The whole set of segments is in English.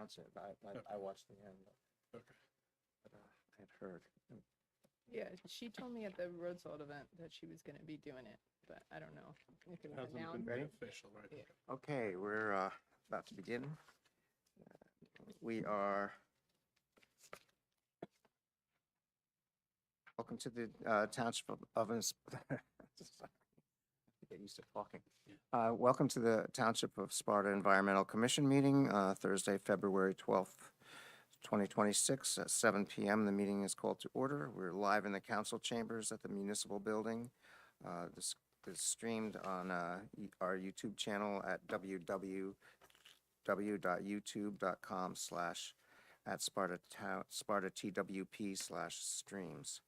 announce it. I watched the end, Okay. but I had heard. Yeah, she told me at the road salt event that she was gonna be doing it, but I don't know if it was Hasn't been announced. Ready? made official, right? Yeah. Okay. Okay, we're about to begin. We are. Welcome to the Township of get used to talking. Welcome to the Township of Sparta Environmental Commission meeting, Thursday, February 12th, 2026 at 7 p.m. The meeting is called to order. We're live in the council chambers at the municipal building. This is streamed on our YouTube channel at www.youtube.com/@SpartaTWP/streams.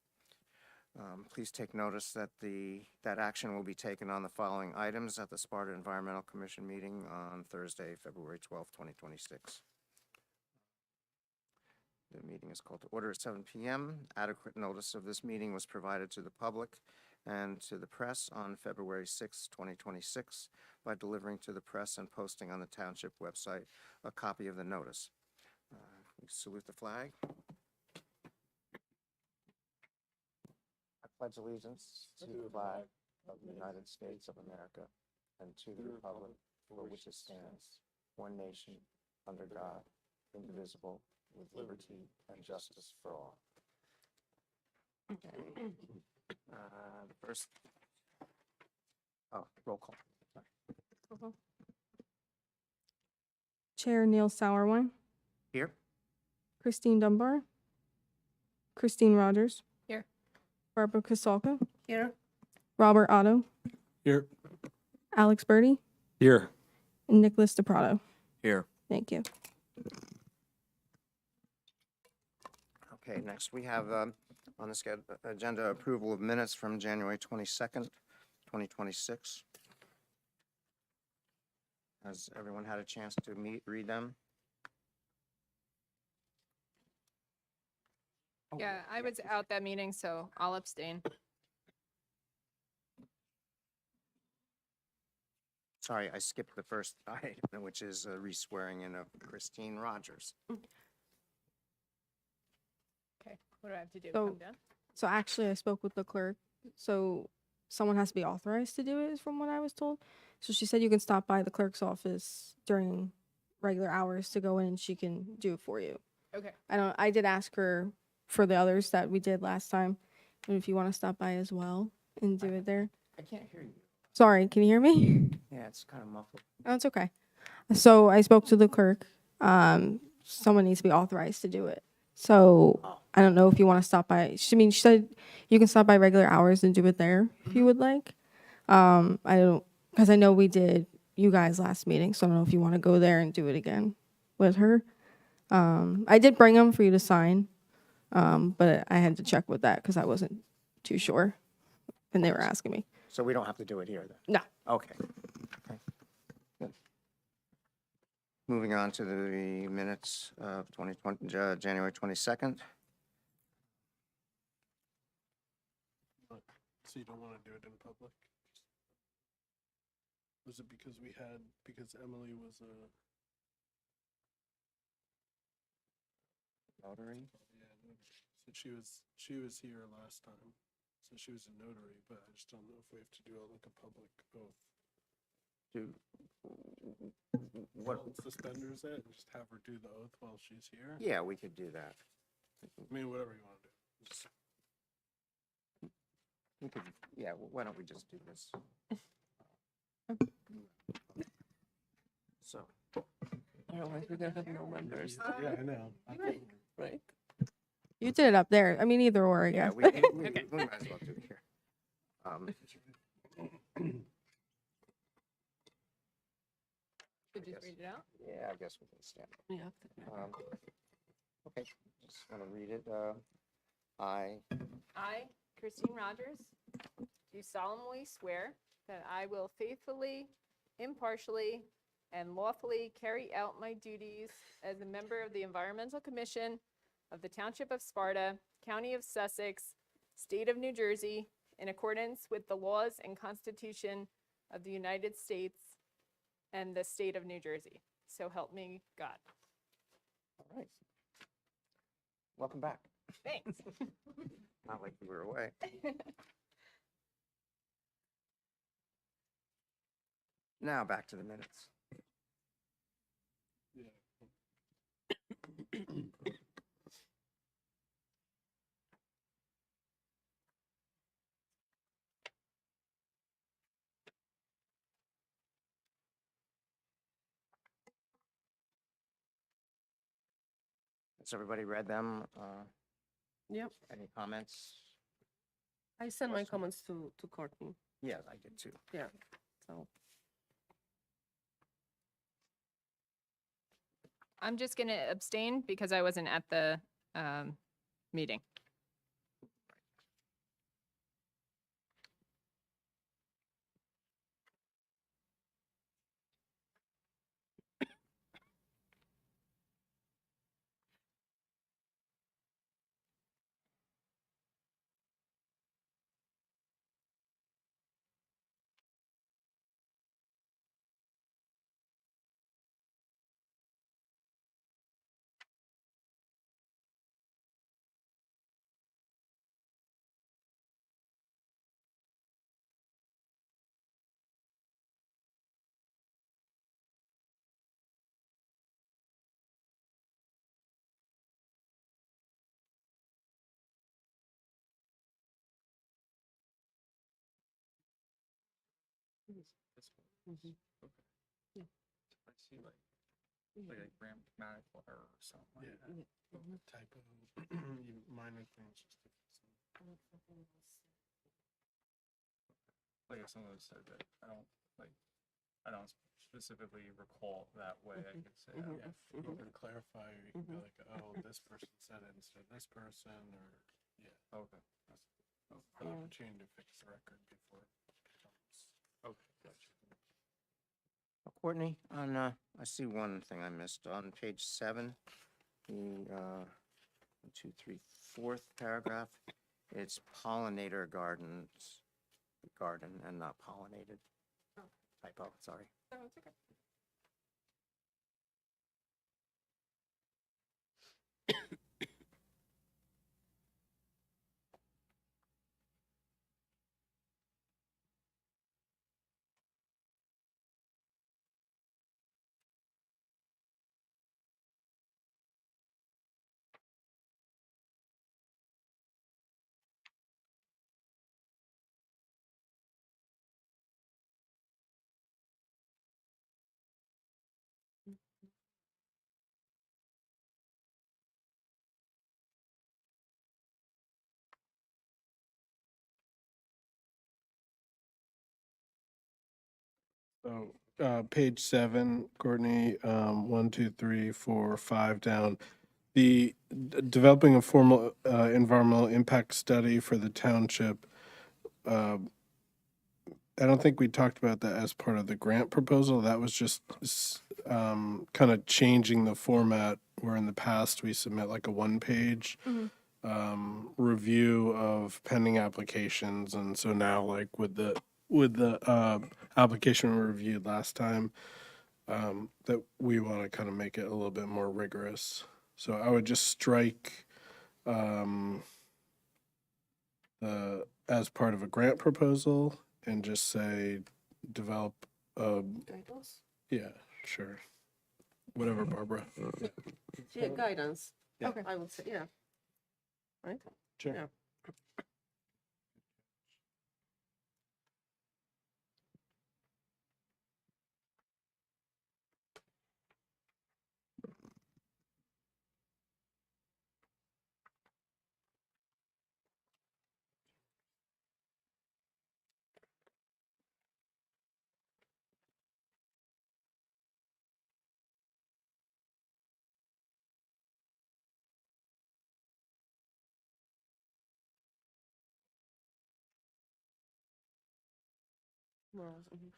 Please take notice that that action will be taken on the following items at the Sparta Environmental Commission meeting on Thursday, February 12th, 2026. The meeting is called to order at 7 p.m. Adequate notice of this meeting was provided to the public and to the press on February 6, 2026, by delivering to the press and posting on the township website a copy of the notice. We salute the flag. I pledge allegiance to the flag of the United States of America and to the republic for which it stands, one nation, under God, indivisible, with liberty and justice for all. Okay. The first, roll call. Sorry. Chair Neil Sauerwein, Here? Christine Dunbar, Christine Rogers. Here. Barbara Kasalka, Here. Robert Otto, Here. Alex Birdie, Here. and Nicholas DePrato. Here. Thank you. Okay, next we have on the agenda approval of minutes from January 22nd, 2026. Has everyone had a chance to read them? Oh, Yeah, I was out that meeting, so I'll abstain. Sorry, I skipped the first item, which is re-swearing in of Christine Rogers. Okay, what do I have to do? So- Come down? So actually, I spoke with the clerk. So someone has to be authorized to do it, from what I was told. So she said you can stop by the clerk's office during regular hours to go in, and she can do it for you. Okay. I did ask her for the others that we did last time, and if you want to stop by as well and do it there. I can't hear you. Sorry, can you hear me? Yeah, it's kind of muffled. Oh, it's okay. So I spoke to the clerk. Someone needs to be authorized to do it. So I don't know if you want to stop by. She said you can stop by regular hours and do it there if you would like. I don't, because I know we did you guys last meeting, so I don't know if you want to go there and do it again with her. I did bring them for you to sign, but I had to check with that because I wasn't too sure, and they were asking me. So we don't have to do it here then? No. Okay. Okay. Good. Moving on to the minutes of 2020, January 22nd. So you don't want to do it in public? Was it because because Emily was a, Notary. yeah, so she was here last time, so she was a notary, but I just don't know if we have to do like a public oath. What? Hold suspenders it and just have her do the oath while she's here? Yeah, we could do that. I mean, whatever you want to do. Just- We could, yeah, why don't we just do this? So, Otherwise, we're gonna have no members, Yeah, I know. right? You did it up there. I mean, either or, I yeah, guess. we might as well do it here. Should just read it out? Yeah, I guess we can stand. Yeah. Okay, just want to read it. I I, Christine Rogers, do solemnly swear that I will faithfully, impartially, and lawfully carry out my duties as a member of the Environmental Commission of the Township of Sparta, County of Sussex, State of New Jersey, in accordance with the laws and Constitution of the United States and the State of New Jersey. So help me God. welcome back. Thanks. Not like you were away. Now back to the minutes. Yeah. Has everybody read them? Yep. Any comments? I sent my Question? comments to Courtney. Yeah, I did too. Yeah. So I'm just going to abstain because I wasn't at the meeting. This one. Mhm. Okay. Yeah. I see like a grammatical error or something like Yeah. that. Typo, minor things, just to fix them. Like if someone said that, I don't specifically recall that way, I could say. Mhm. Yeah, if you want to clarify, or you can go like, oh, this person said it instead of this person, or, yeah. Okay. An opportunity to fix the record before it becomes. Okay, gotcha. Courtney, on, I see one thing I missed. On page 7, the, 1, 2, 3, fourth paragraph, it's pollinator gardens, garden and not pollinated. Typo, sorry. No, it's okay. So, page 7, Courtney, 1, 2, 3, 4, 5 down. The developing a formal environmental impact study for the township. I don't think we talked about that as part of the grant proposal. That was just kind of changing the format where in the past we submit like a one-page review of pending applications, and so now like with the application we reviewed last time, that we want to kind of make it a little bit more rigorous. So I would just strike the as part of a grant proposal and just say develop guidance. yeah, sure. Whatever, Barbara. Yeah, guidance. Yeah. Okay. I would say, yeah. Right? Sure. Yeah. Well, mhm.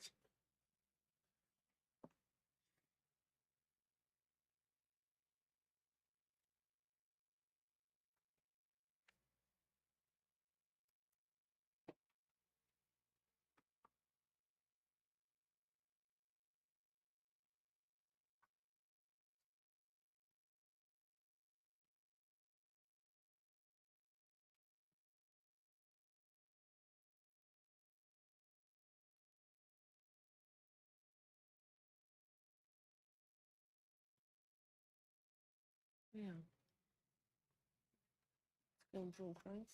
Yeah. It's going to improve, right?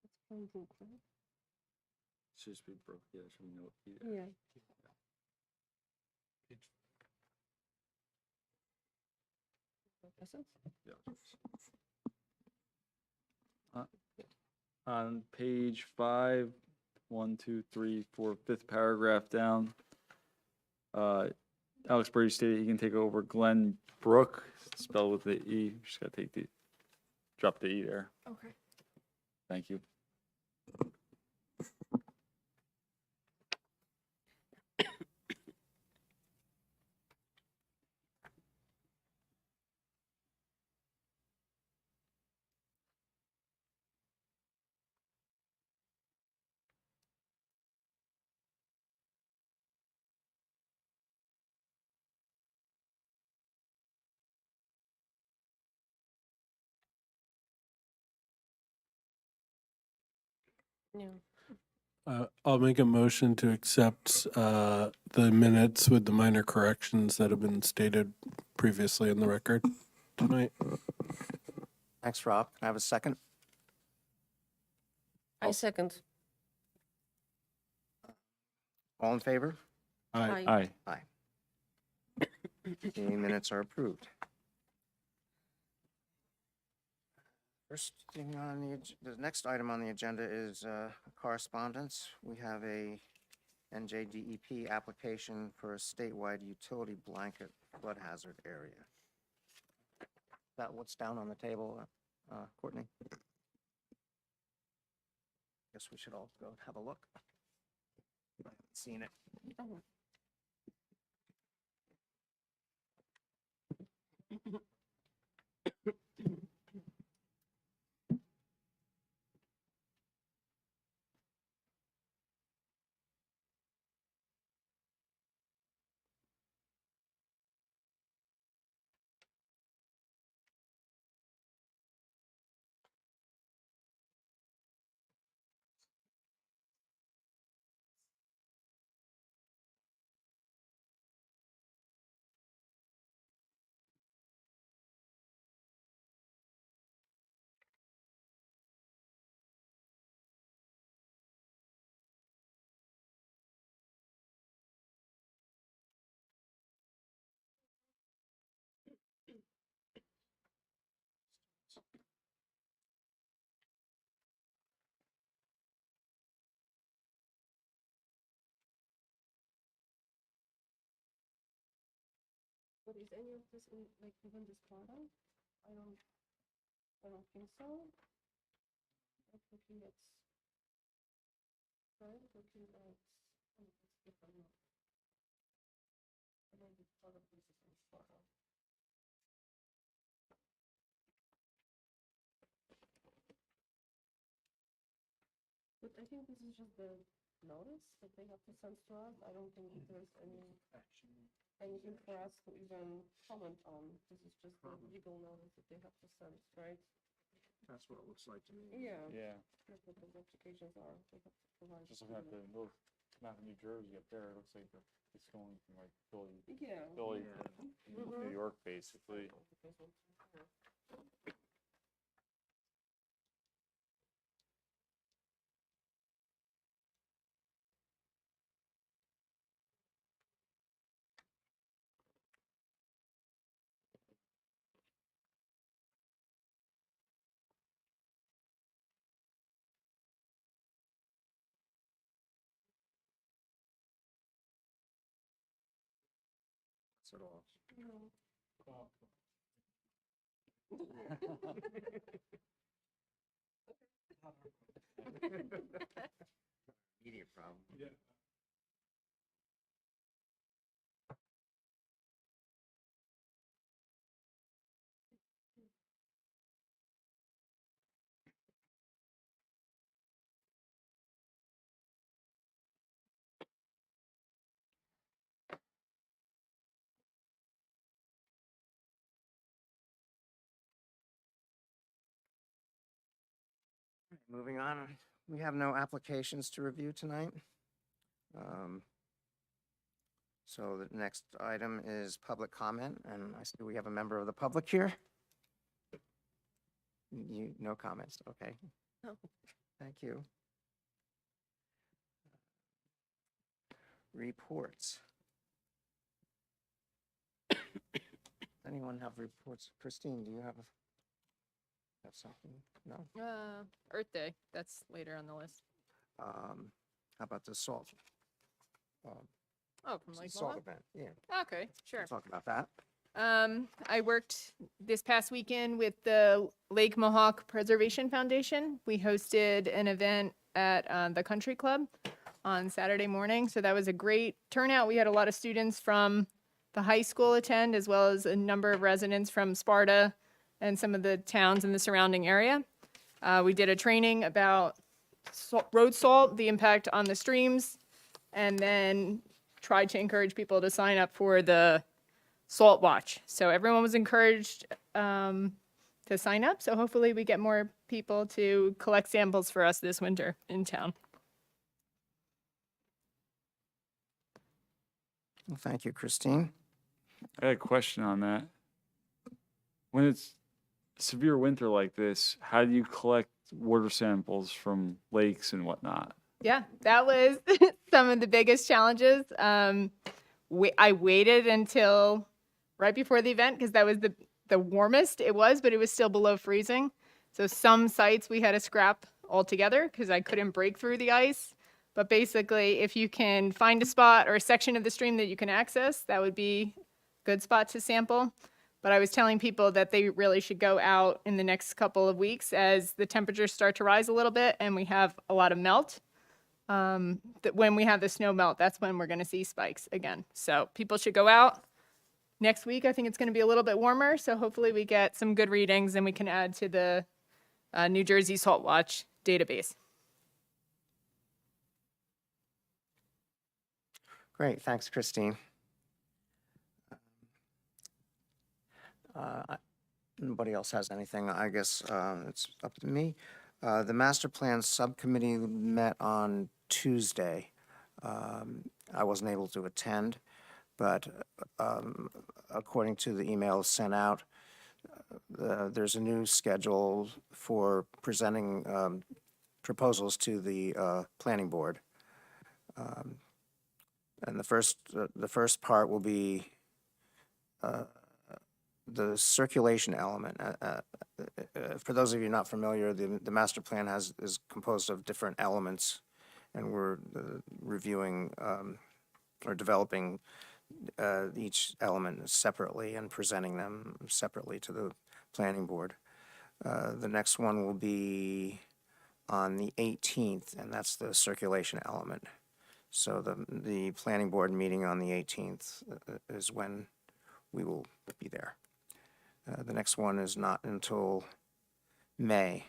It's going to improve, right? Should just be broke, yeah, should be no. Yeah. That's it? Yeah. On page 5, 1, 2, 3, 4, fifth paragraph down, Alex Brady stated he can take over Glenn Brook, spelled with the E, just gotta drop the E there, Okay. thank you. Yeah. I'll make a motion to accept the minutes with the minor corrections that have been stated previously in the record tonight. Thanks, Rob. Can I have a second? I second. All in favor? Aye. Aye. The minutes are approved. First thing on the next item on the agenda is correspondence. We have a NJDEP application for a statewide utility blanket flood hazard area. Is that what's down on the table, Courtney? Guess we should all go have a look. I haven't seen it. Oh. But is any of this in, like, even this photo? I don't think so. Like looking at, right, looking at, oh, it's different. I don't think part of this is in photo. But I think this is just the notice that they have to send to us. I don't think that there's anything for us to even comment on. This is just the legal notice that they have to send, right? That's what it looks like to me. Yeah. Yeah, That's what those applications are. They have to provide. just looking at the little map of New Jersey up there, it looks like it's going from like Philly Yeah. to Mhm. New York, basically. That's it all. Media problem. Yeah. Moving on, we have no applications to review tonight. So the next item is public comment, and I see we have a member of the public here. No comments, okay. No. Thank you. Reports. Anyone have reports? Christine, do you have something? No? Earth Day, that's later on the list. How about the salt? Oh, from Lake Salt Mohawk? event, yeah. Okay, sure. Talk about that. I worked this past weekend with the Lake Mohawk Preservation Foundation. We hosted an event at the country club on Saturday morning. So that was a great turnout. We had a lot of students from the high school attend, as well as a number of residents from Sparta and some of the towns in the surrounding area. We did a training about road salt, the impact on the streams, and then tried to encourage people to sign up for the Salt Watch. So everyone was encouraged to sign up. So hopefully we get more people to collect samples for us this winter in town. Well, thank you, Christine. I had a question on that. When it's severe winter like this, how do you collect water samples from lakes and whatnot? Yeah, that was some of the biggest challenges. I waited until right before the event because that was the warmest it was, but it was still below freezing. So some sites we had to scrap altogether because I couldn't break through the ice. But basically, if you can find a spot or a section of the stream that you can access, that would be a good spot to sample. But I was telling people that they really should go out in the next couple of weeks as the temperatures start to rise a little bit and we have a lot of melt. That when we have the snow melt, that's when we're going to see spikes again. So people should go out. Next week, I think it's going to be a little bit warmer. So hopefully we get some good readings and we can add to the New Jersey Salt Watch database. Great, thanks, Christine. Nobody else has anything. I guess it's up to me. The master plan subcommittee met on Tuesday. I wasn't able to attend, but according to the email sent out, there's a new schedule for presenting proposals to the planning board. And the first part will be the circulation element. For those of you not familiar, the master plan is composed of different elements, and we're reviewing or developing each element separately and presenting them separately to the planning board. The next one will be on the 18th, and that's the circulation element. So the planning board meeting on the 18th is when we will be there. The next one is not until May.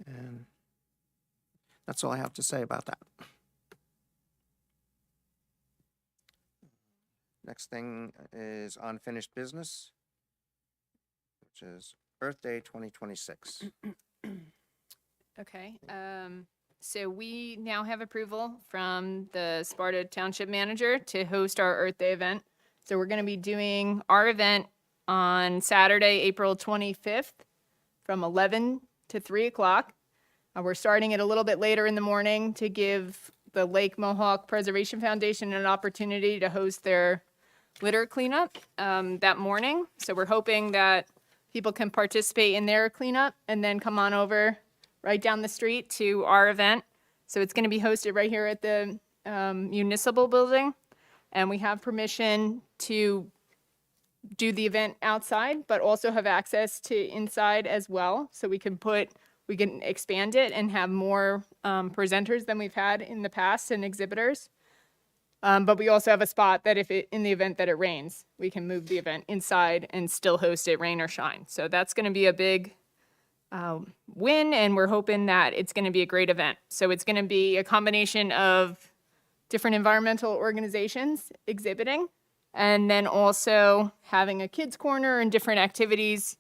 And that's all I have to say about that. Next thing is unfinished business, which is Earth Day 2026. Okay, so we now have approval from the Sparta Township Manager to host our Earth Day event. So we're going to be doing our event on Saturday, April 25th from 11 to 3 o'clock. We're starting it a little bit later in the morning to give the Lake Mohawk Preservation Foundation an opportunity to host their litter cleanup that morning. So we're hoping that people can participate in their cleanup and then come on over right down the street to our event. So it's going to be hosted right here at the municipal building. And we have permission to do the event outside, but also have access to inside as well. So we can expand it and have more presenters than we've had in the past and exhibitors. But we also have a spot that in the event that it rains, we can move the event inside and still host it rain or shine. So that's going to be a big win, and we're hoping that it's going to be a great event. So it's going to be a combination of different environmental organizations exhibiting, and then also having a kids corner and different activities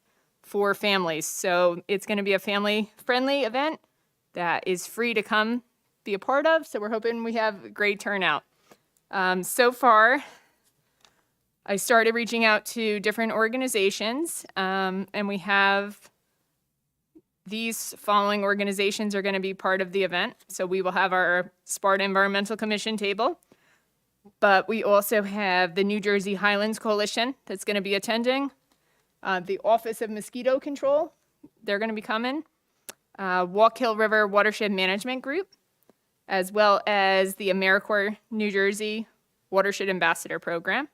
for families. So it's going to be a family-friendly event that is free to come be a part of. So we're hoping we have a great turnout. So far, I started reaching out to different organizations, and we have these following organizations are going to be part of the event. So we will have our Sparta Environmental Commission table, but we also have the New Jersey Highlands Coalition that's going to be attending, the Office of Mosquito Control, they're going to be coming, Walk Hill River Watershed Management Group, as well as the AmeriCorps New Jersey Watershed Ambassador Program.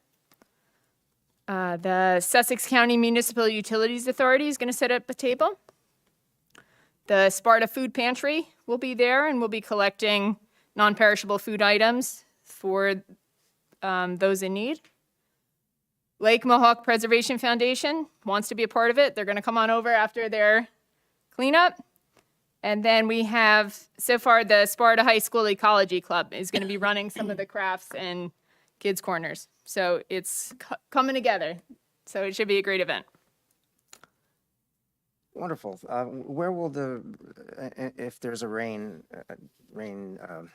The Sussex County Municipal Utilities Authority is going to set up a table. The Sparta Food Pantry will be there and we'll be collecting non-perishable food items for those in need. Lake Mohawk Preservation Foundation wants to be a part of it. They're going to come on over after their cleanup. And then we have, so far, the Sparta High School Ecology Club is going to be running some of the crafts and kids' corners. So it's coming together. So it should be a great event. Wonderful. Where will if there's a rain,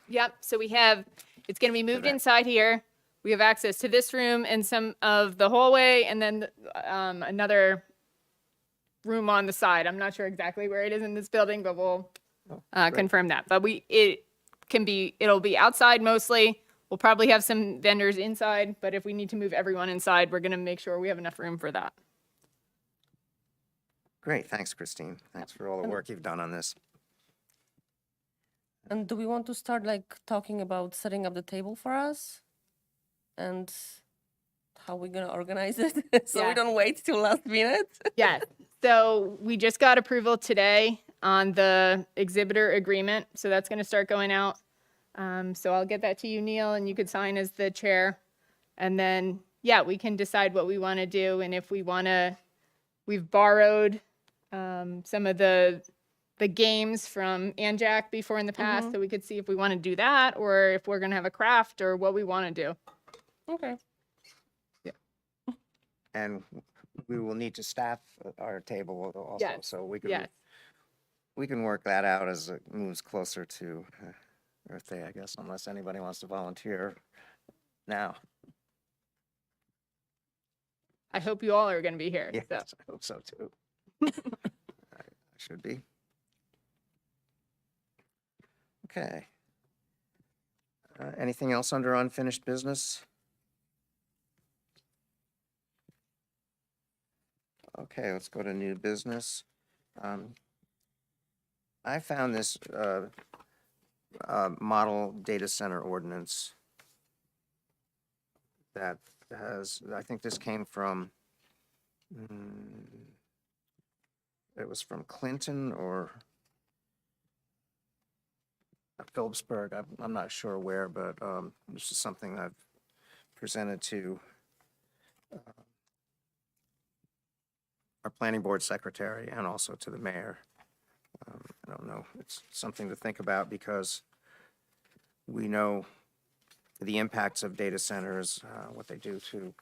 Yep, so we have, it's going to be moved Event. inside here. We have access to this room and some of the hallway and then another room on the side. I'm not sure exactly where it is in this building, but we'll confirm that. But it'll be outside mostly. We'll probably have some vendors inside, but if we need to move everyone inside, we're going to make sure we have enough room for that. great, thanks, Christine. Thanks for all the work you've done on this. And do we want to start like talking about setting up the table for us? And how we're gonna organize it so Yeah. we don't wait till last minute? Yes. So we just got approval today on the exhibitor agreement. So that's going to start going out. So I'll get that to you, Neil, and you could sign as the chair. And then, yeah, we can decide what we want to do. And if we want to, we've borrowed some of the games from Anjac before in the past. So we could see if we want to do that or if we're going to have a craft or what we want to do. Okay. And we will need to staff our table also, Yes, so we can, Yes. we can work that out as it moves closer to Earth Day, I guess, unless anybody wants to volunteer now. I hope you all are going to be here. Yes, So. I hope so too. I should be. Okay. Anything else under unfinished business? Okay, let's go to new business. I found this model data center ordinance that has, I think this came from, it was from Clinton or Phillipsburg. I'm not sure where, but this is something I've presented to our planning board secretary and also to the mayor. I don't know, it's something to think about because we know the impacts of data centers, what they do to,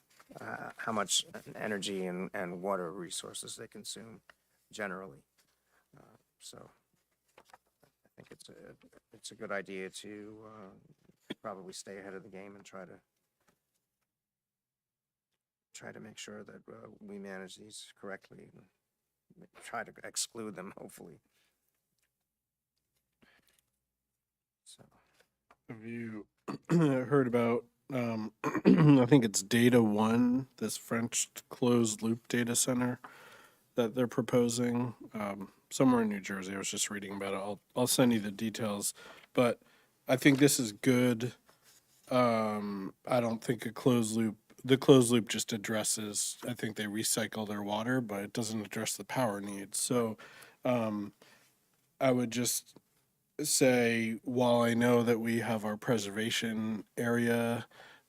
how much energy and water resources they consume generally. So I think it's a good idea to probably stay ahead of the game and try to make sure that we manage these correctly and try to exclude them, hopefully. So, Have you heard about, I think it's Data One, this French closed loop data center that they're proposing somewhere in New Jersey. I was just reading about it. I'll send you the details, but I think this is good. I don't think the closed loop just addresses, I think they recycle their water, but it doesn't address the power needs. So I would just say, while I know that we have our preservation area,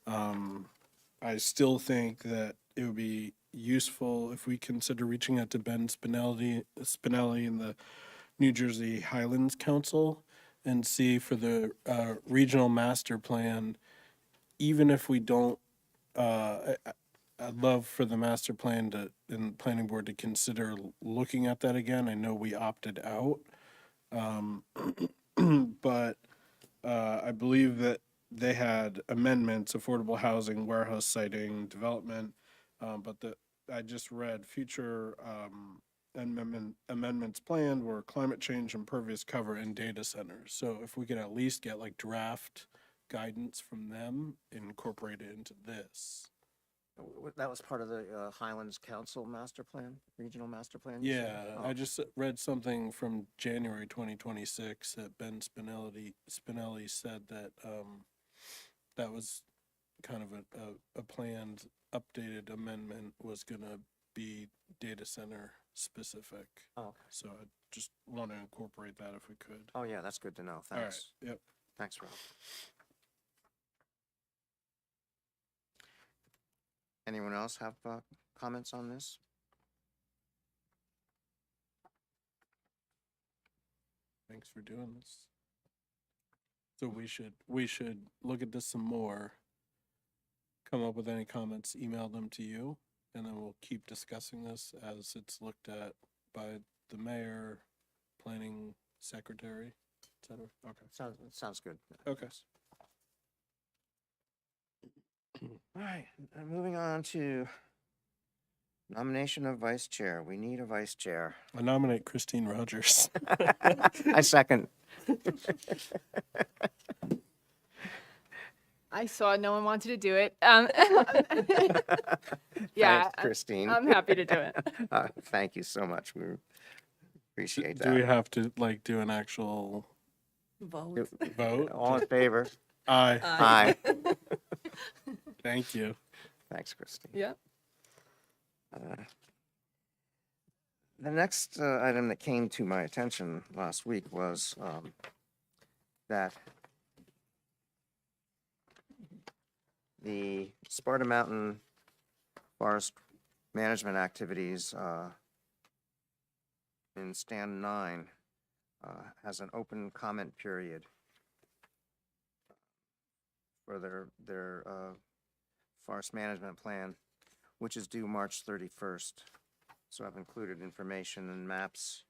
I still think that it would be useful if we consider reaching out to Ben Spinelli in the New Jersey Highlands Council and see for the regional master plan, even if we don't, I'd love for the master plan to, and planning board to consider looking at that again. I know we opted out. But I believe that they had amendments, affordable housing, warehouse siting, development. But I just read future amendments planned were climate change, impervious cover, and data centers. So if we could at least get like draft guidance from them, incorporate it into this. That was part of the Highlands Council Master Plan, Regional Master Plan? you said? Yeah, Oh, I just read something from January 2026 that Ben Spinelli said that that was kind of a planned updated amendment was gonna be data center specific. Oh, okay. So I just want to incorporate that if we could. Oh, yeah, that's good to know. All right, Thanks. yep. Thanks, Rob. Anyone else have comments on this? Thanks for doing this. So we should look at this some more. Come up with any comments, email them to you, and then we'll keep discussing this as it's looked at by the mayor, planning secretary, et cetera. Okay. Sounds good. Okay. All right, moving on to nomination of vice chair. We need a vice chair. I nominate Christine Rogers. I second. I saw no one wanted to do it. Yeah, Thanks, Christine. I'm happy to do it. Thank you so much. We appreciate Do we that. have to like do an actual Vote. vote? All in favor? Aye. Aye. Thank you. Thanks, Christine. Yeah. The next item that came to my attention last week was that the Sparta Mountain Forest Management activities in Stand 9 has an open comment period for their forest management plan, which is due March 31st. So I've included information and maps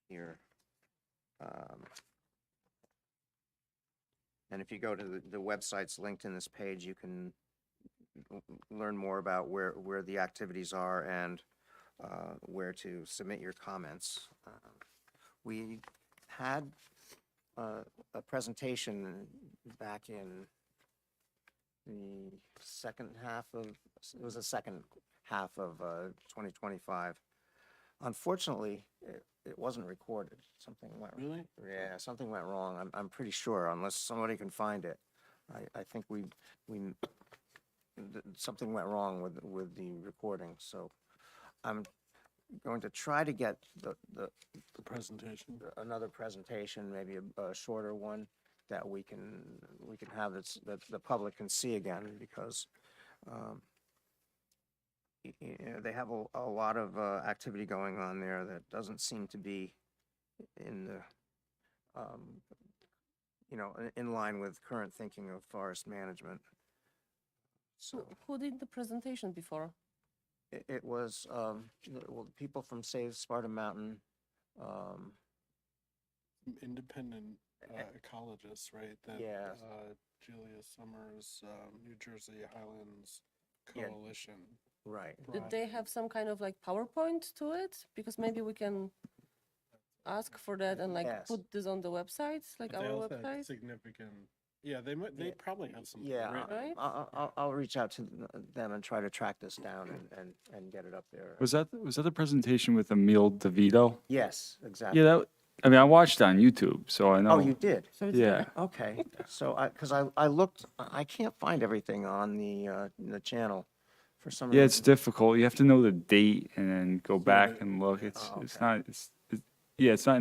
here. And if you go to the websites linked in this page, you can learn more about where the activities are and where to submit your comments. We had a presentation back in the second half of, it was the second half of 2025. Unfortunately, it wasn't recorded. Something went. Really? Yeah, something went wrong. I'm pretty sure, unless somebody can find it. I think something went wrong with the recording, so I'm going to try to get the Presentation. another presentation, maybe a shorter one that we can have that the public can see again, because they have a lot of activity going on there that doesn't seem to be in the in line with current thinking of forest management. So Who did the presentation before? it was people from Save Sparta Mountain. Independent ecologists, right? That, Yeah. Julia Summers, New Jersey Highlands Yeah. Coalition. Right. Did they have some kind of like PowerPoint to it? Because maybe we can ask for that and like Yes. put this on the websites, like But they our also had website. significant, yeah, they might, they Yeah. probably have some. Yeah, written. Right? I'll reach out to them and try to track this down and get it up there. Was that the presentation with Emil DeVito? Yes, exactly. Yeah, I mean, I watched it on YouTube, so I know. Oh, you did? Yeah. Okay, so because I looked, I can't find everything on the channel for some Yeah, reason. it's difficult. You have to know the date and then go back the- and look. It's Oh, it's okay. not yeah, it's not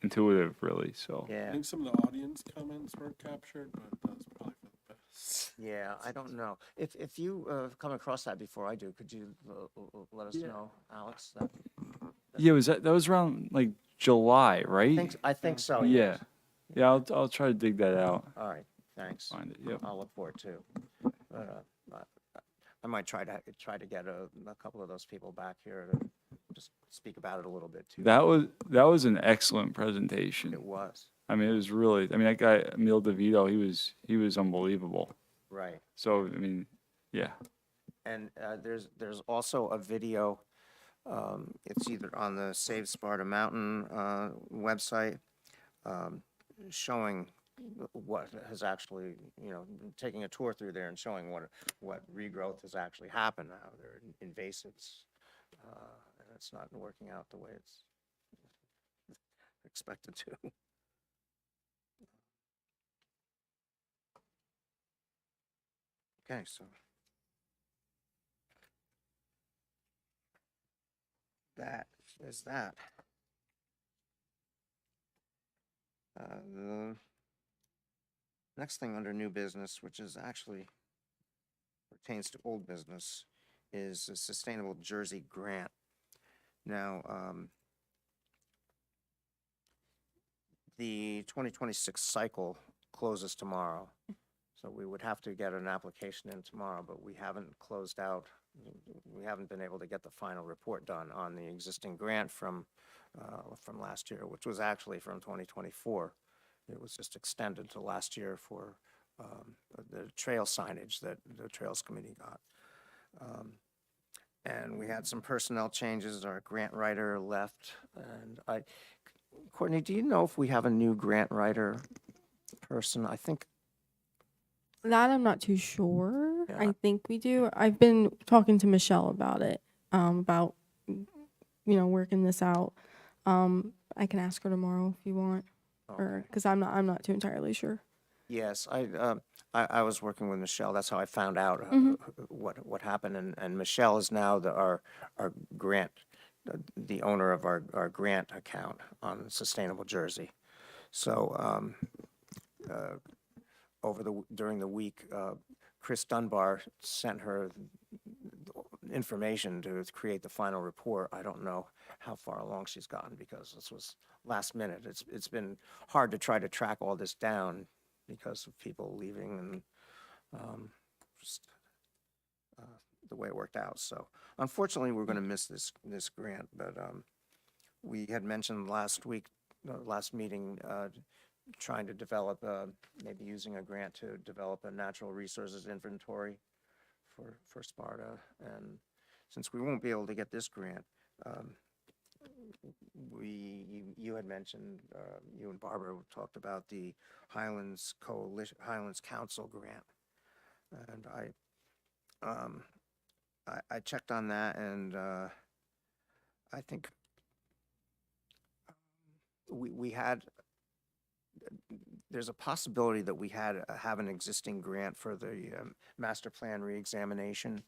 intuitive really. So I Yeah, think some of the audience comments weren't captured, but that's probably for the best. yeah, I don't know. If you come across that before I do, could you let us Yeah. know, Alex? yeah, that was around like July, right? I think so, Yeah, yes. yeah. I'll try to dig that out. All right, thanks. Find it. Yep. I'll look for it too. I might try to get a couple of those people back here to just speak about it a little bit too. That was an excellent presentation. It was, I mean, it was really, I mean, that guy, Emil DeVito, he was unbelievable. right. So, I mean, yeah. And there's also a video, it's either on the Save Sparta Mountain website, showing what has actually, taking a tour through there and showing what regrowth has actually happened now. There are invasives, and it's not working out the way it's expected to. Okay, so that is that. The next thing under new business, which is actually pertains to old business, is a Sustainable Jersey grant. Now, the 2026 cycle closes tomorrow, so we would have to get an application in tomorrow, but we haven't closed out. We haven't been able to get the final report done on the existing grant from last year, which was actually from 2024. It was just extended to last year for the trail signage that the Trails Committee got. And we had some personnel changes. Our grant writer left, and Courtney, do you know if we have a new grant writer person? I think, That I'm not too sure. Yeah. I think we do. I've been talking to Michelle about it, about working this out. I can ask her tomorrow if you want, or because I'm not too entirely sure. yes, I was working with Michelle. That's how I found out what happened. And Michelle is now our grant, the owner of our grant account on Sustainable Jersey. So during the week, Chris Dunbar sent her information to create the final report. I don't know how far along she's gotten because this was last minute. It's been hard to try to track all this down because of people leaving and just the way it worked out. So unfortunately, we're going to miss this grant, but we had mentioned last meeting, trying to develop, maybe using a grant to develop a natural resources inventory for Sparta. And since we won't be able to get this grant, you had mentioned, you and Barbara talked about the Highlands Council grant. And I checked on that, and I think we had, there's a possibility that we have an existing grant for the master plan reexamination.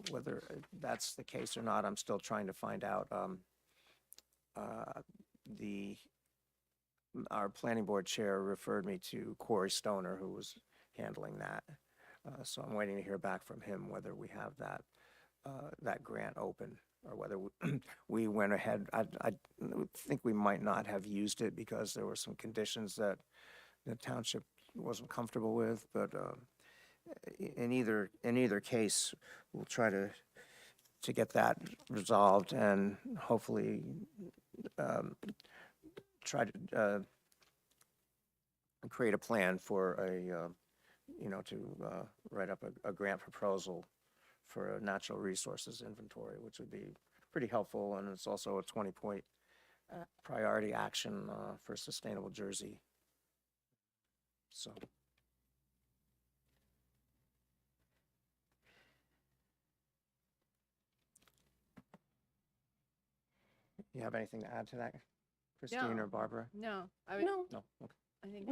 Whether that's the case or not, I'm still trying to find out. Our planning board chair referred me to Corey Stoner, who was handling that. So I'm waiting to hear back from him whether we have that grant open or whether we went ahead. I think we might not have used it because there were some conditions that the township wasn't comfortable with, but in either case, we'll try to get that resolved and hopefully try to create a plan for to write up a grant proposal for a natural resources inventory, which would be pretty helpful, and it's also a 20-point priority action for Sustainable Jersey. So. You have anything to add to that, Christine No. or Barbara? No, No, No? Okay. I think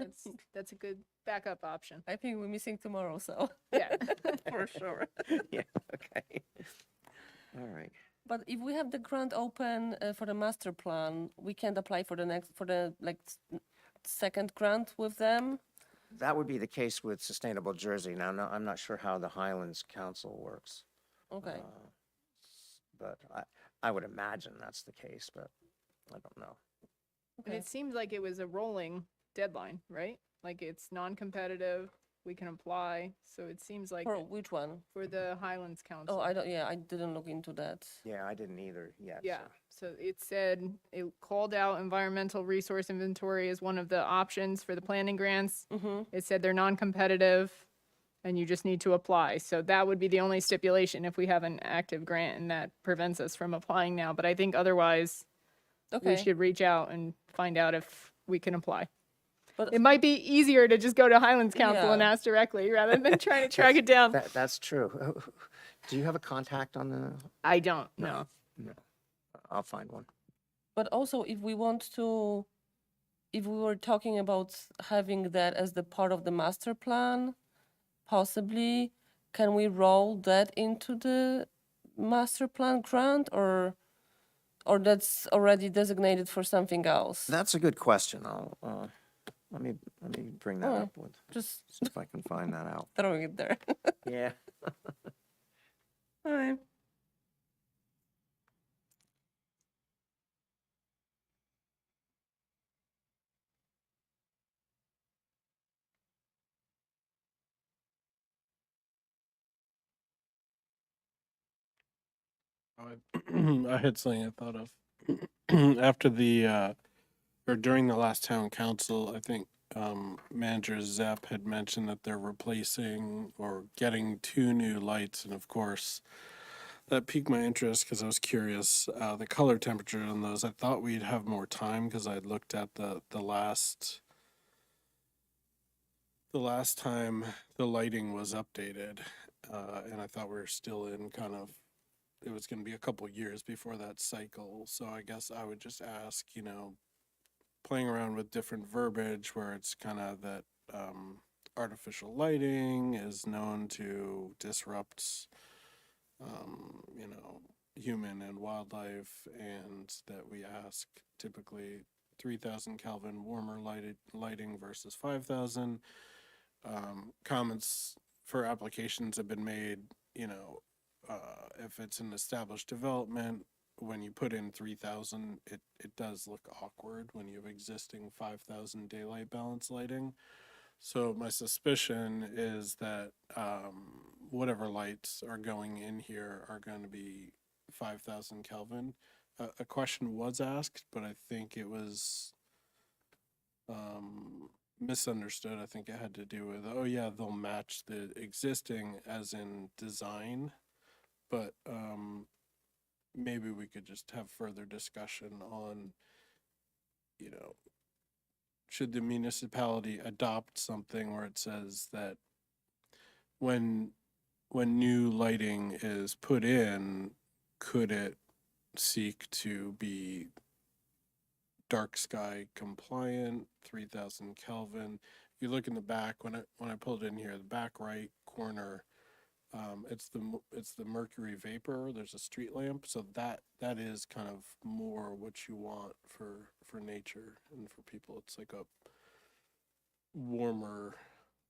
that's a good backup option. I think we're missing tomorrow, so. Yeah. For sure. Yeah, okay. All right. But if we have the grant open for the master plan, we can apply for the second grant with them. That would be the case with Sustainable Jersey. Now, no, I'm not sure how the Highlands Council works. Okay. But I would imagine that's the case, but I don't know. And it seems like it was a rolling deadline, right? Like it's non-competitive we can apply. So it seems like For which one? for the Highlands Council. Oh, I don't, yeah, I didn't look into that. Yeah, I didn't either yet. Yeah, so it said, it called out environmental resource inventory as one of the options for the planning grants. Mm-hmm. It said they're non-competitive and you just need to apply. So that would be the only stipulation if we have an active grant and that prevents us from applying now. But I think otherwise, we Okay, should reach out and find out if we can apply. but It might be easier to just go to Highlands Council and Yeah. ask directly rather than trying to track it down. That's true. Do you have a contact on the, I don't know. I'll find one. But also, if we want to, if we were talking about having that as the part of the master plan, possibly, can we roll that into the master plan grant, or that's already designated for something else? That's a good question. Let me bring that Alright. up with, Just see if I can find that out. throwing it there. Yeah. All right. I had something I thought of after the or during the last town council. I think manager Zepp had mentioned that they're replacing or getting 2 new lights, and of course that piqued my interest because I was curious the color temperature on those. I thought we'd have more time because I looked at the last time the lighting was updated, and I thought we were still in kind of, it was going to be a couple years before that cycle. So I guess I would just ask, playing around with different verbiage where it's kind of that artificial lighting is known to disrupt, human and wildlife, and that we ask typically 3,000 Kelvin warmer lighting versus 5,000. Comments for applications have been made, if it's an established development, when you put in 3,000, it does look awkward when you have existing 5,000 daylight balance lighting. So my suspicion is that whatever lights are going in here are going to be 5,000 Kelvin. A question was asked, but I think it was misunderstood. I think it had to do with, oh yeah, they'll match the existing as in design, but maybe we could just have further discussion on, should the municipality adopt something where it says that when new lighting is put in, could it seek to be dark sky compliant, 3,000 Kelvin? If you look in the back, when I pulled in here, the back right corner, it's the mercury vapor. There's a street lamp, so that is kind of more what you want for nature and for people. It's like a warmer,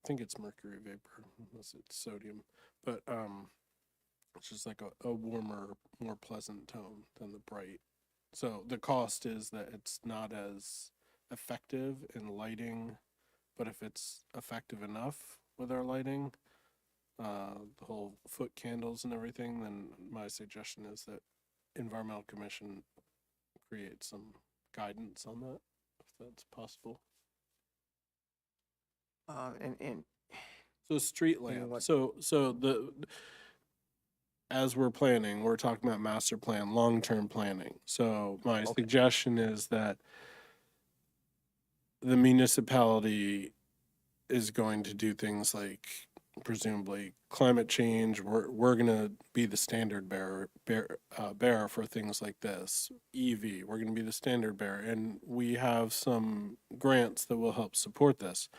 I think it's mercury vapor unless it's sodium, but it's just like a warmer, more pleasant tone than the bright. So the cost is that it's not as effective in lighting, but if it's effective enough with our lighting, the whole foot candles and everything, then my suggestion is that Environmental Commission create some guidance on that, if that's possible. And So street You know lamp. what? So as we're planning, we're talking about master plan, long-term planning. So my Okay. suggestion is that the municipality is going to do things like presumably climate change. We're gonna be the standard bearer for things like this. EV, we're gonna be the standard bearer, and we have some grants that will help support this.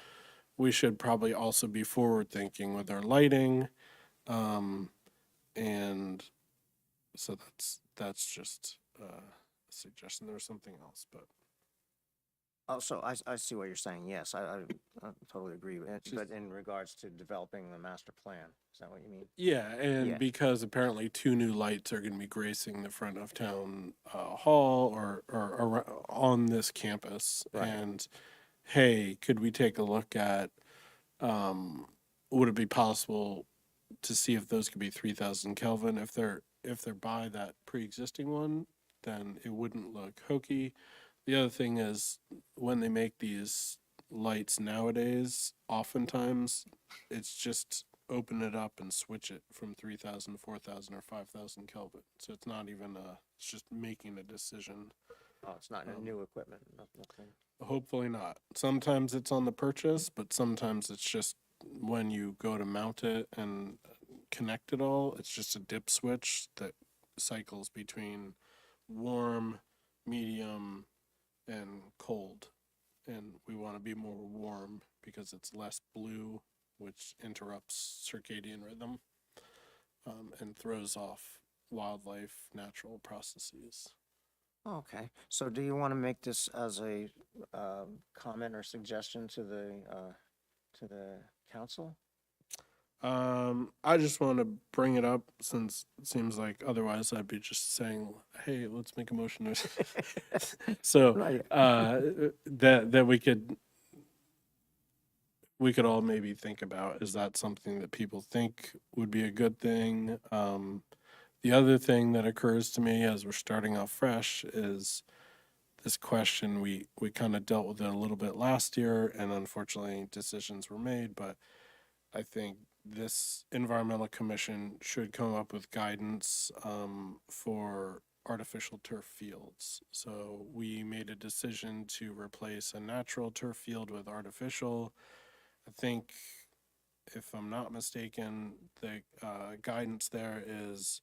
We should probably also be forward thinking with our lighting, and so that's just a suggestion. There was something else, but also, I see what you're saying. Yes, I totally agree. But Just- in regards to developing the master plan, is that what you mean? yeah, and Yeah. because apparently 2 new lights are going to be gracing the front of town hall or on this campus, Right. and hey, could we take a look at would it be possible to see if those could be 3,000 Kelvin? If they're by that pre-existing one, then it wouldn't look hokey. The other thing is when they make these lights nowadays, oftentimes it's just open it up and switch it from 3,000 to 4,000 or 5,000 Kelvin. So it's not even it's just making a decision. Oh, it's not new equipment, nothing. Hopefully not. Sometimes it's on the purchase, but sometimes it's just when you go to mount it and connect it all, it's just a dip switch that cycles between warm, medium, and cold. And we want to be more warm because it's less blue, which interrupts circadian rhythm and throws off wildlife natural processes. Okay, so do you want to make this as a comment or suggestion to the council? I just want to bring it up since it seems like otherwise I'd be just saying, "Hey, let's make a motion." So Right. that we could all maybe think about, is that something that people think would be a good thing? The other thing that occurs to me as we're starting off fresh is this question. We kind of dealt with it a little bit last year, and unfortunately decisions were made, but I think this environmental commission should come up with guidance for artificial turf fields. So we made a decision to replace a natural turf field with artificial. I think, if I'm not mistaken, the guidance there is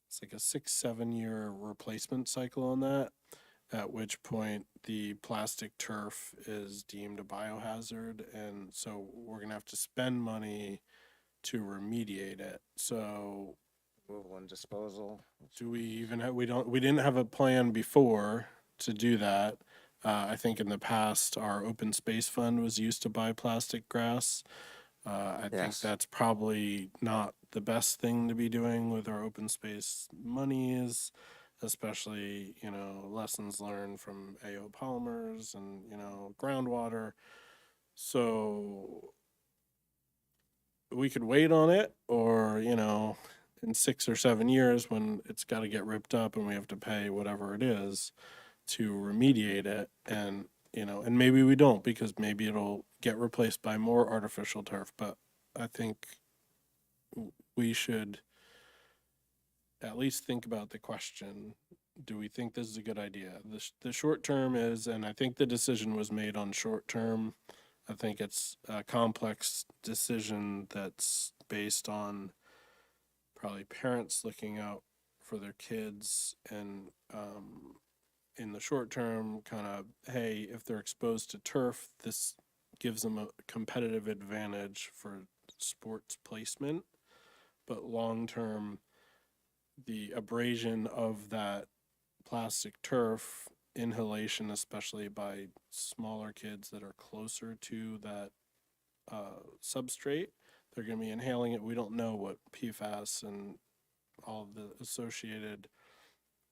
it's like a 6-7 year replacement cycle on that, at which point the plastic turf is deemed a biohazard, and so we're gonna have to spend money to remediate it. So Removal and disposal. do we even have, we didn't have a plan before to do that. I think in the past our open space fund was used to buy plastic grass. I think Yes. that's probably not the best thing to be doing with our open space monies, especially, lessons learned from AO polymers and, groundwater. So we could wait on it, or, in 6 or 7 years when it's got to get ripped up and we have to pay whatever it is to remediate it. And, and maybe we don't, because maybe it'll get replaced by more artificial turf. But I think we should at least think about the question, do we think this is a good idea? The short term is, and I think the decision was made on short term. I think it's a complex decision that's based on probably parents looking out for their kids, and in the short term, kind of, hey, if they're exposed to turf, this gives them a competitive advantage for sports placement. But long term, the abrasion of that plastic turf, inhalation, especially by smaller kids that are closer to that substrate, they're going to be inhaling it. We don't know what PFAS and all of the associated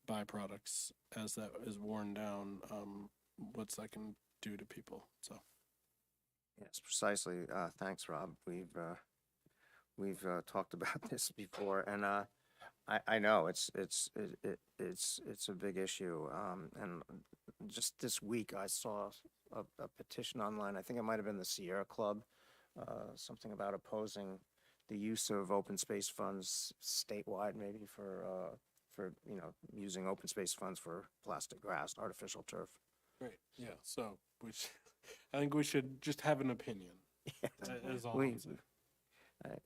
byproducts as that is worn down, what's that can do to people. So Yes, precisely. Thanks, Rob. We've talked about this before, and I know it's a big issue. And just this week, I saw a petition online. I think it might have been the Sierra Club, something about opposing the use of open space funds statewide, maybe for using open space funds for plastic grass, artificial turf. great, yeah. So I think we should just have an opinion. That is all I'm saying.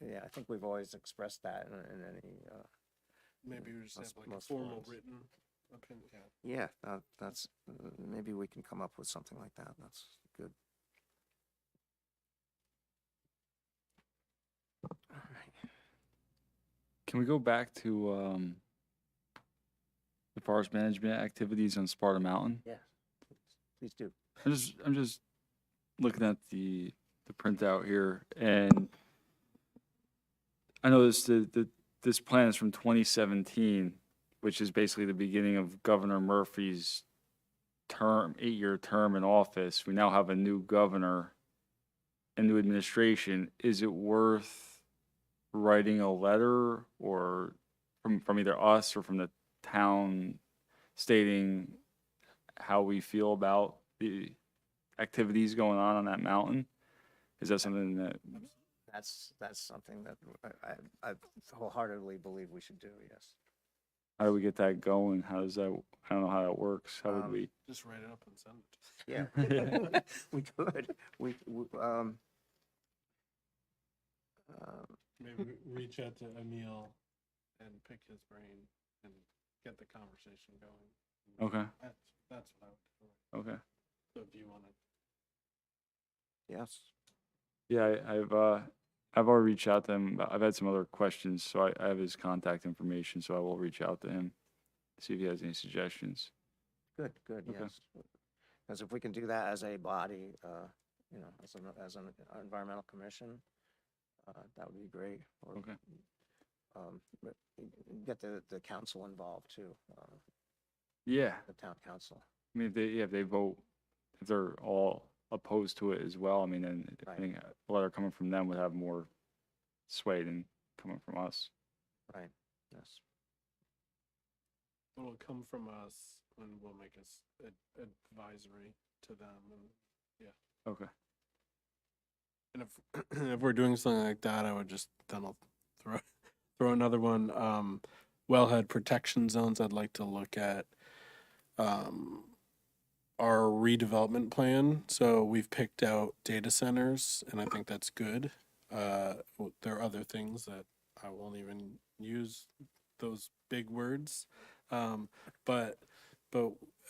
Yeah, I think we've always expressed that in any. Maybe we just have like a most formal forums. written opinion. Yeah. Yeah, that's maybe we can come up with something like that. That's good. All right. Can we go back to the forest management activities on Sparta Mountain? Yeah, please do. I'm just looking at the printout here, and I noticed that this plan is from 2017, which is basically the beginning of Governor Murphy's term, 8-year term in office. We now have a new governor. and new administration, is it worth writing a letter or from either us or from the town stating how we feel about the activities going on that mountain? Is that something that, That's something that I wholeheartely believe we should do, yes. how do we get that going? How does that, I don't know how that works. How would Um, we? Just write it up and send it. Yeah, we could. Maybe reach out to Emil and pick his brain and get the conversation going. Okay, That's what I would do. okay. So if you want to. Yes. Yeah, I've already reached out to him. I've had some other questions, so I have his contact information, so I will reach out to him, see if he has any suggestions. Good, Okay. yes. Because if we can do that as a body, as an environmental commission, that would be great. Or, Okay. but get the council involved too, Yeah, the town council. I mean, if they vote, if they're all opposed to it as well, I mean, then I Right. think a letter coming from them would have more sway than coming from us. Right, yes. It'll come from us and we'll make us advisory to them and Okay. And if if we're doing something like that, I would just then I'll throw another one. Wellhead protection zones. I'd like to look at our redevelopment plan. So we've picked out data centers, and I think that's good. There are other things that I won't even use those big words, but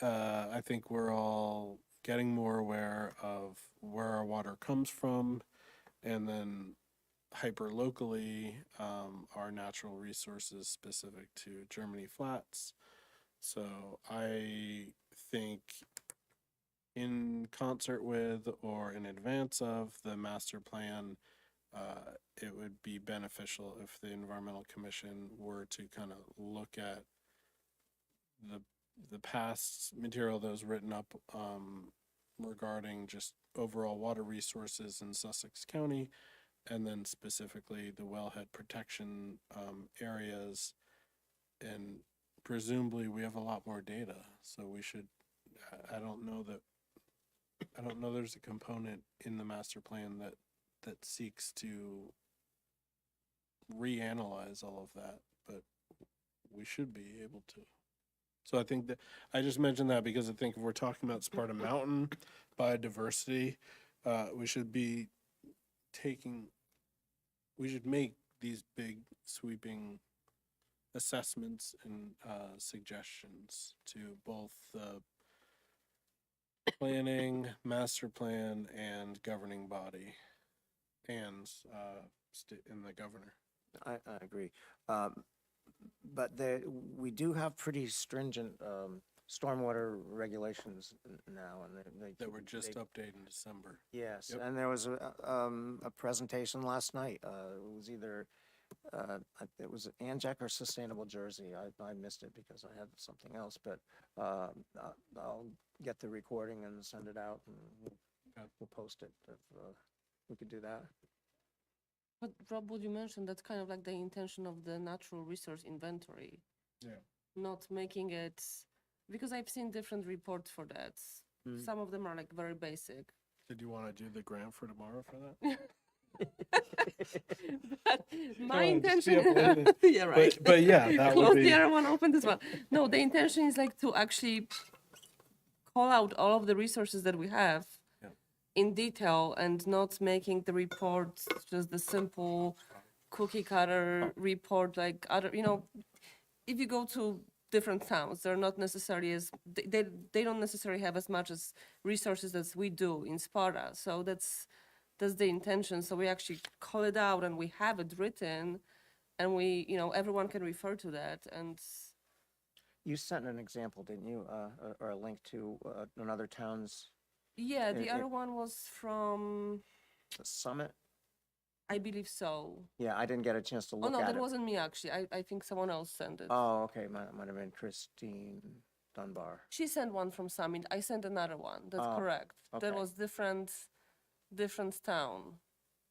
I think we're all getting more aware of where our water comes from, and then hyper locally, our natural resources specific to Germany Flats. So I think in concert with or in advance of the master plan, it would be beneficial if the Environmental Commission were to kind of look at the past material that was written up regarding just overall water resources in Sussex County, and then specifically the wellhead protection areas. And presumably we have a lot more data, so we should, I don't know there's a component in the master plan that seeks to reanalyze all of that, but we should be able to. So I think that, I just mentioned that because I think if we're talking about Sparta Mountain biodiversity, we should make these big sweeping assessments and suggestions to both the planning, master plan, and governing body, and in the governor. I agree. But we do have pretty stringent stormwater regulations now, and That were just updated in December. Yes, Yep. and there was a presentation last night. It was either, it was Anjac or Sustainable Jersey. I missed it because I had something else, but I'll get the recording and send it out, and we'll post it if we could do that. But Rob, what you mentioned, that's kind of like the intention of the natural resource inventory. Yeah. Not making it, because I've seen different reports for that. Some of them are like very basic. Did you want to do the grant for tomorrow for that? But my on, just be intention, uploaded. yeah, right. But yeah, that would Close be. the other one, open this one. No, the intention is like to actually call out all of the resources that we have Yeah. in detail and not making the report just the simple cookie cutter report like other, if you go to different towns, they're not necessarily they don't necessarily have as much as resources as we do in Sparta. So that's the intention. So we actually call it out and we have it written, and we, everyone can refer to that. And You sent an example, didn't you, or a link to another town's yeah, the It- other one was from, summit? I believe so. Yeah, I didn't get a chance to Oh look no, at that it. wasn't me actually. I think someone else sent it. Oh, okay, might have been Christine Dunbar. She sent one from Summit. I sent another one. That's Oh, correct. okay. That was different different town.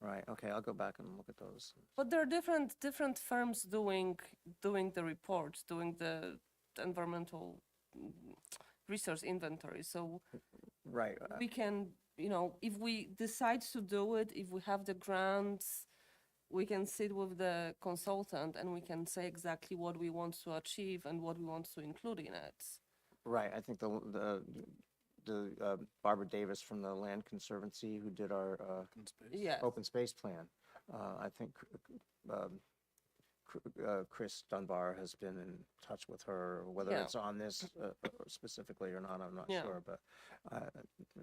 Right, okay, I'll go back and look at those. But there are different firms doing the reports, doing the environmental resource inventory. So Right, we can, if we decide to do it, if we have the grants, we can sit with the consultant and we can say exactly what we want to achieve and what we want to include in it. right, I think the Barbara Davis from the Land Conservancy who did our Yes. open space plan. I think Chris Dunbar has been in touch with her, whether Yeah. it's on this specifically or not, I'm not Yeah. sure, but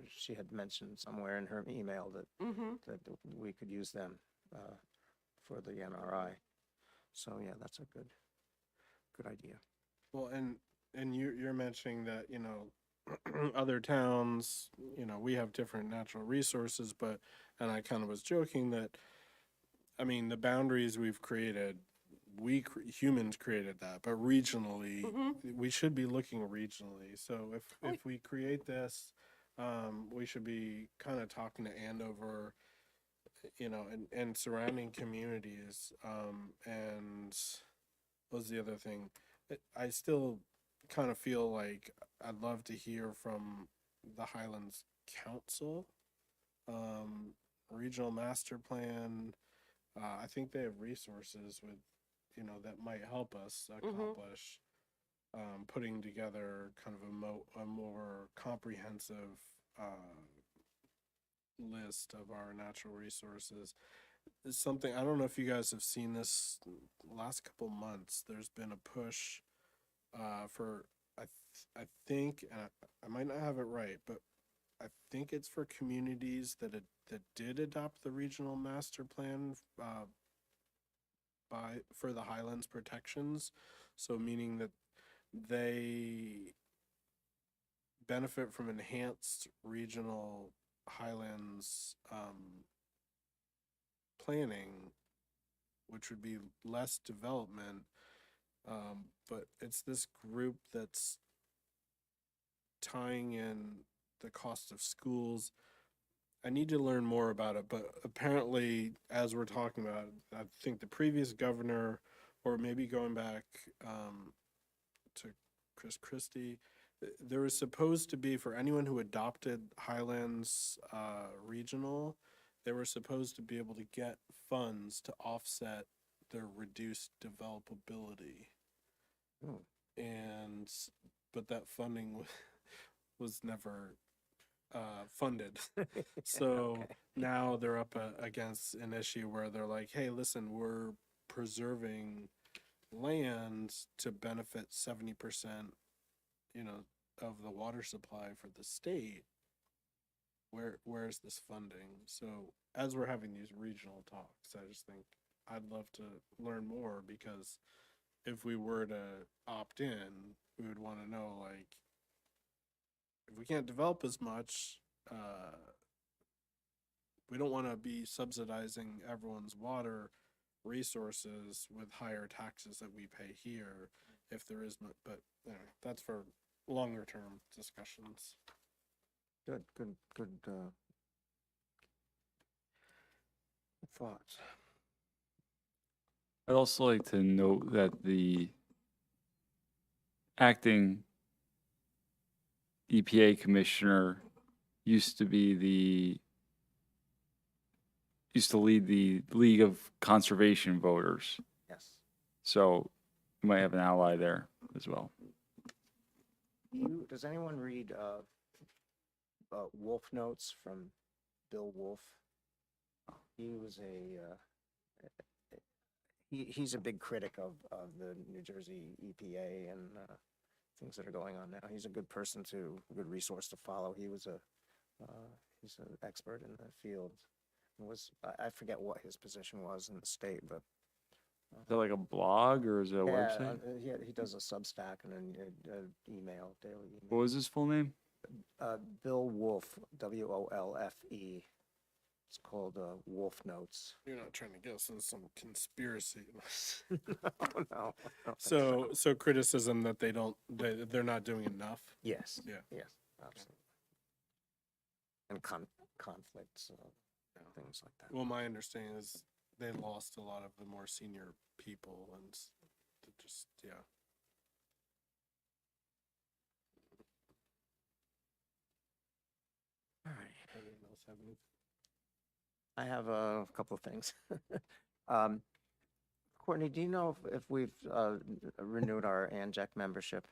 she had mentioned somewhere in her email that Mm-hmm. that we could use them for the NRI. So, yeah, that's a good idea. Well, and you're mentioning that, you know, other towns, you know, we have different natural resources, but, and I kind of was joking that, I mean, the boundaries we've created, humans created that, but regionally, we should be looking regionally. So if we create this, we should be kind of talking to Andover, you know, and surrounding communities. And what was the other thing? I still kind of feel like I'd love to hear from the Highlands Council, regional master plan. I think they have resources with, you know, that might help us accomplish putting together kind of a more comprehensive list of our natural resources. It's something, I don't know if you guys have seen this last couple months. There's been a push for, I think, and I might not have it right, but I think it's for communities that did adopt the regional master plan for the Highlands protections. So meaning that they benefit from enhanced regional Highlands planning, which would be less development. But it's this group that's tying in the cost of schools. I need to learn more about it, but apparently, as we're talking about it, I think the previous governor, or maybe going back to Chris Christie, there was supposed to be, for anyone who adopted Highlands Regional, they were supposed to be able to get funds to offset their reduced developability. Hmm. But that funding was never funded. So Okay. now they're up against an issue where they're like, hey, listen, we're preserving land to benefit 70%, you know, of the water supply for the state. Where's this funding? So as we're having these regional talks, I just think I'd love to learn more, because if we were to opt in, we would want to know, like, if we can't develop as much, we don't want to be subsidizing everyone's water resources with higher taxes that we pay here if there is, but anyway, that's for longer term discussions. Good thoughts. I'd also like to note that the acting EPA commissioner used to lead the League of Conservation Voters. Yes. So you might have an ally there as well. Does anyone read Wolf Notes from Bill Wolf? He was he's a big critic of the New Jersey EPA and things that are going on now. He's a good resource to follow. He's an expert in the field. I forget what his position was in the state, but Is that like a blog or is it a website? he does a Substack and an email, daily email. What was his full name? Bill Wolf, WOLFE. It's called Wolf Notes. You're not trying to get us into some conspiracy. No. So criticism that they're not doing enough. Yes. Yeah. Yes. Absolutely. And conflicts. things like that. Well, my understanding is they lost a lot of the more senior people and just, yeah. All right. Anyone else have any- I have a couple of things. Um, Courtney, do you know if we've renewed our ANJAC membership?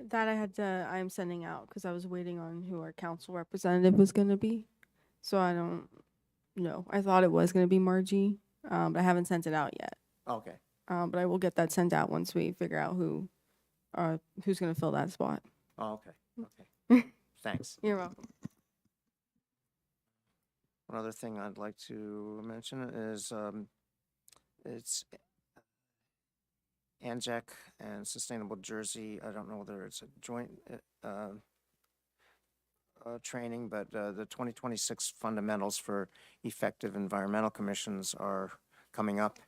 That I'm sending out because I was waiting on who our council representative was going to be. So I don't know. I thought it was going to be Margie, but I haven't sent it out yet. Okay, But I will get that sent out once we figure out who's going to fill that spot. oh, okay. Thanks. You're welcome. One other thing I'd like to mention is it's ANJAC and Sustainable Jersey. I don't know whether it's a joint training, but the 2026 fundamentals for effective environmental commissions are coming up.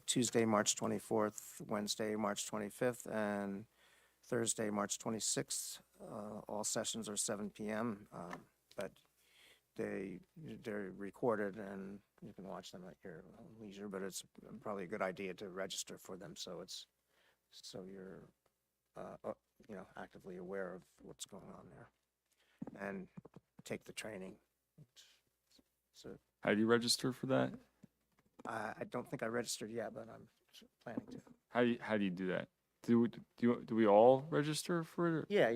Tuesday, March 24th, Wednesday, March 25th, and Thursday, March 26th. All sessions are 7 p.m., but they're recorded and you can watch them at your leisure, but it's probably a good idea to register for them so you're actively aware of what's going on there and take the training. So How do you register for that? I don't think I registered yet, but I'm planning to. How do you do that? Do we all register for it? Yeah,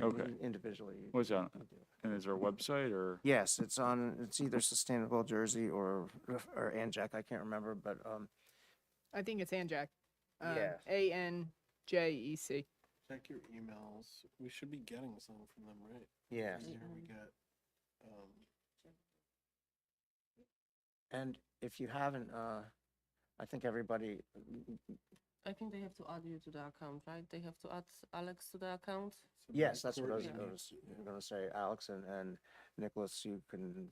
Okay. individually. What's on- you do it. And is there a website or? Yes, it's either Sustainable Jersey or ANJAC, I can't remember, but I think it's Anjac. Yeah. ANJEC. Check your emails. We should be getting some from them, right? yes. Here we get, And if you haven't, I think everybody, I think they have to add you to the account, right? They have to add Alex to the account. yes, that's what I was Courtney going needs- to say, Alex and Nicholas, you can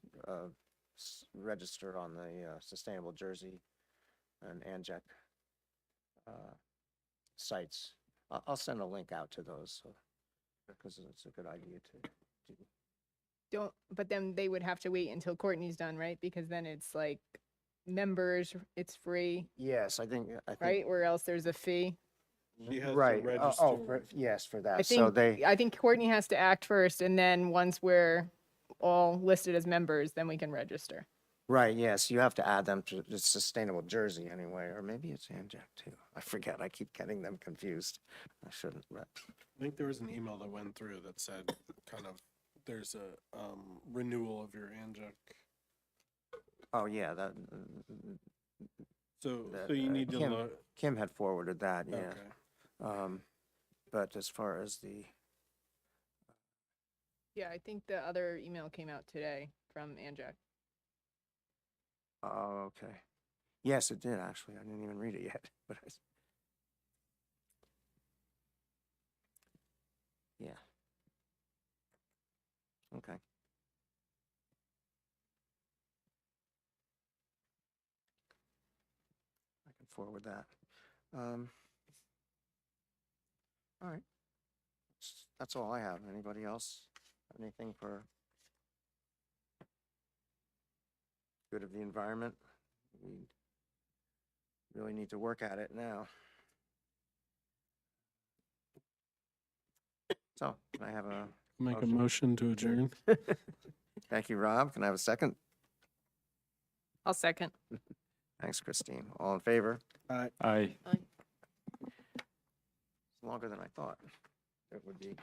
register on the Sustainable Jersey and ANJAC sites. I'll send a link out to those, because it's a good idea to do. But then they would have to wait until Courtney's done, right? Because then it's like members, it's free, Yes, I think. right? Or else there's a fee. She has to Right. register. Yes, for I that. So think, I think Courtney has to act first, and then once we're all listed as members, then we can register. right, yes, you have to add them to the Sustainable Jersey anyway, or maybe it's ANJAC too. I forget, I keep getting them confused. I shouldn't, but, I think there was an email that went through that said kind of, there's a renewal of your ANJAC. oh, yeah, that, So That, you need to Kim- look, Kim had forwarded that, yeah. okay. But as far as the, Yeah, I think the other email came out today from Anjac. oh, okay. Yes, it did, actually. I didn't even read it yet, but yeah. Okay. I can forward that. All right. That's all I have. Anybody else? Have anything for good of the environment? We really need to work at it now. So, can I have a, Make a Motion. motion to adjourn. thank you, Rob. Can I have a second? I'll second. Thanks, Christine. All in favor? I It's longer than I thought it would be.